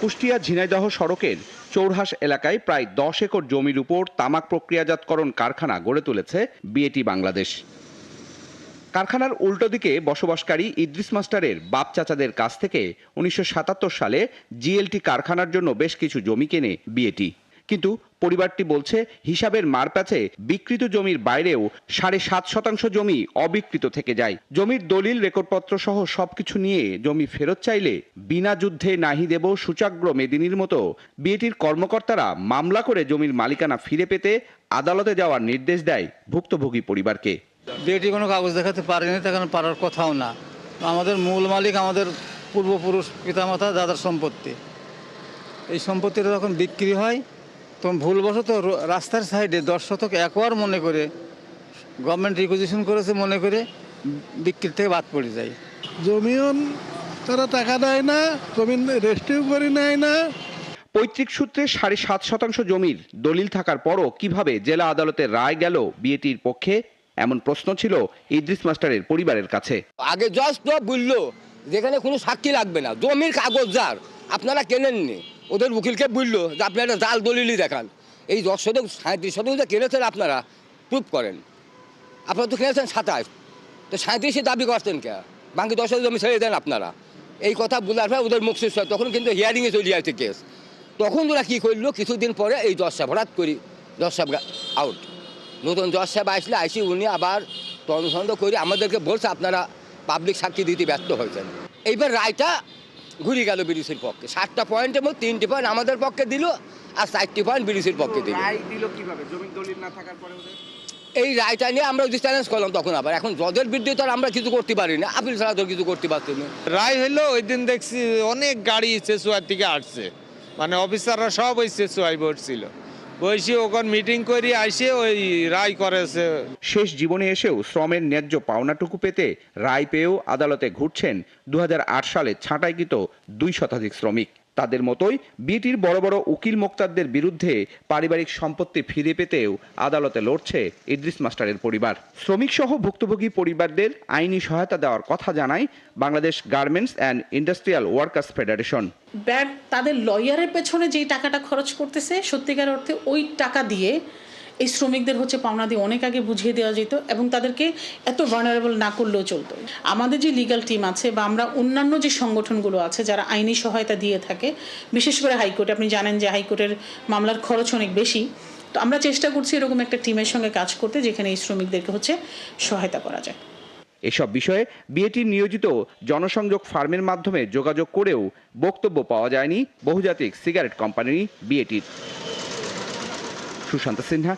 কুষ্টিয়া ঝিনাইদহ সড়কের চৌরহাস এলাকায় প্রায় 10 একর জমির উপর তামাক প্রক্রিয়াজাতকরণ কারখানা গড়ে তুলেছে বিএটি বাংলাদেশ। কারখানার উল্টো দিকে বসবাসকারী ইদ্রিস মাস্টারের বাপ চাচাদের কাছ থেকে 1977 সালে জিএলটি কারখানার জন্য বেশ কিছু জমি কেনে বিএটি। কিন্তু পরিবারটি বলছে হিসাবের মারপ্যাচে বিকৃত জমির বাইরেও 7.5% জমি অবিকৃত থেকে যায়। জমির দলিল রেকর্ডপত্র সহ সবকিছু নিয়ে জমি ফেরত চাইলে বিনা যুদ্ধে নাহি দেব সূচাগ্র মেদিনীর মতো বিএটির কর্মকর্তারা মামলা করে জমির মালিকানা ফিরে পেতে আদালতে যাওয়ার নির্দেশ দেয় ভুক্তভোগী পরিবারকে। বিএটি কোনো কাগজ দেখাতে পারেনি, তখন পারার কথাও না। আমাদের মূল মালিক আমাদের পূর্বপুরুষ পিতামাতা দাদার সম্পত্তি। এই সম্পত্তিটা যখন বিক্রি হয় তখন ভুলবশত রাস্তার সাইডে 10 শতক একর মনে করে গভর্নমেন্ট রিকুইজিশন করেছে মনে করে বিক্রির থেকে বাদ পড়ে যায়। জমিও তারা টাকা দেয় না, জমি রেজিস্ট্রিও করে নেয় না। পৈতৃক সূত্রে 7.5% জমির দলিল থাকার পরও কিভাবে জেলা আদালতের রায় গেল বিএটির পক্ষে, এমন প্রশ্ন ছিল ইদ্রিস মাস্টারের পরিবারের কাছে। আগে জজ তো বললো যেখানে কোনো সাক্ষী লাগবে না, জমির কাগজ যার আপনারা কেনেননি, ওদের উকিলকে বললো যে আপনি একটা জাল দলিলই দেখান। এই 10 শতক 37 শতক যে কিনেছেন আপনারা প্রুফ করেন। আপনারা তো কিনেছেন 27, তো 37 দাবি করছেন কে? বাকি 10 শতক জমি ছেড়ে দেন আপনারা। এই কথা বলার পর ওদের মুখ শেষ হয়, তখন কিন্তু হিয়ারিংয়ে চলে আসছে কেস। তখন ওরা কী করলো, কিছুদিন পরে এই জজ সাহেব হঠাৎ করি জজ সাহেব আউট। নতুন জজ সাহেব আসলে আসি উনি আবার তদন্ত করে আমাদেরকে বলছে আপনারা পাবলিক সাক্ষী দিতে ব্যর্থ হয়েছেন। এইবার রায়টা ঘুরে গেল বিডিসির পক্ষে। 7টা পয়েন্টের মধ্যে 3টি পয়েন্ট আমাদের পক্ষে দিল আর 4টি পয়েন্ট বিডিসির পক্ষে দিল। এই রায়টা নিয়ে আমরা যদি চ্যালেঞ্জ করলাম তখন আবার এখন জজের বিরুদ্ধে তো আমরা কিছু করতে পারি না, আপিল ছাড়া তো কিছু করতে পারছি না। রায় হইলো ওই দিন দেখছি অনেক গাড়ি চেচুয়ার থেকে আসছে, মানে অফিসাররা সব ওই চেচুয়ায় বসছিল, বসে ওখানে মিটিং করে আসে ওই রায় করেছে। শেষ জীবনে এসেও শ্রমের ন্যায্য পাওনাটুকু পেতে রায় পেয়েও আদালতে ঘুরছেন 2008 সালে ছাঁটাইকৃত 2 শতাধিক শ্রমিক। তাদের মতোই বিএটির বড় বড় উকিল মোক্তারদের বিরুদ্ধে পারিবারিক সম্পত্তি ফিরে পেতেও আদালতে লড়ছে ইদ্রিস মাস্টারের পরিবার। শ্রমিক সহ ভুক্তভোগী পরিবারদের আইনি সহায়তা দেওয়ার কথা জানায় Bangladesh garments and industrial workers federation. Bat তাদের লয়ারের পেছনে যেই টাকাটা খরচ করতেছে, সত্যিকার অর্থে ওই টাকা দিয়ে এই শ্রমিকদের পাওনা দিয়ে অনেক আগে বুঝিয়ে দেওয়া যেত এবং তাদেরকে এত ভালনারেবল না করলেও চলতো। আমাদের যে লিগ্যাল টিম আছে বা আমরা অন্যান্য যে সংগঠনগুলো আছে যারা আইনি সহায়তা দিয়ে থাকে, বিশেষ করে হাইকোর্টে, আপনি জানেন যে হাইকোর্টের মামলার খরচ অনেক বেশি, তো আমরা চেষ্টা করছি এরকম একটা টিমের সঙ্গে কাজ করতে যেখানে এই শ্রমিকদেরকে সহায়তা করা যায়। এসব বিষয়ে বিএটির নিয়োজিত জনসংযোগ ফার্মের মাধ্যমে যোগাযোগ করেও বক্তব্য পাওয়া যায়নি বহুজাতিক সিগারেট কোম্পানি বিএটির। সুশান্ত সিনহা,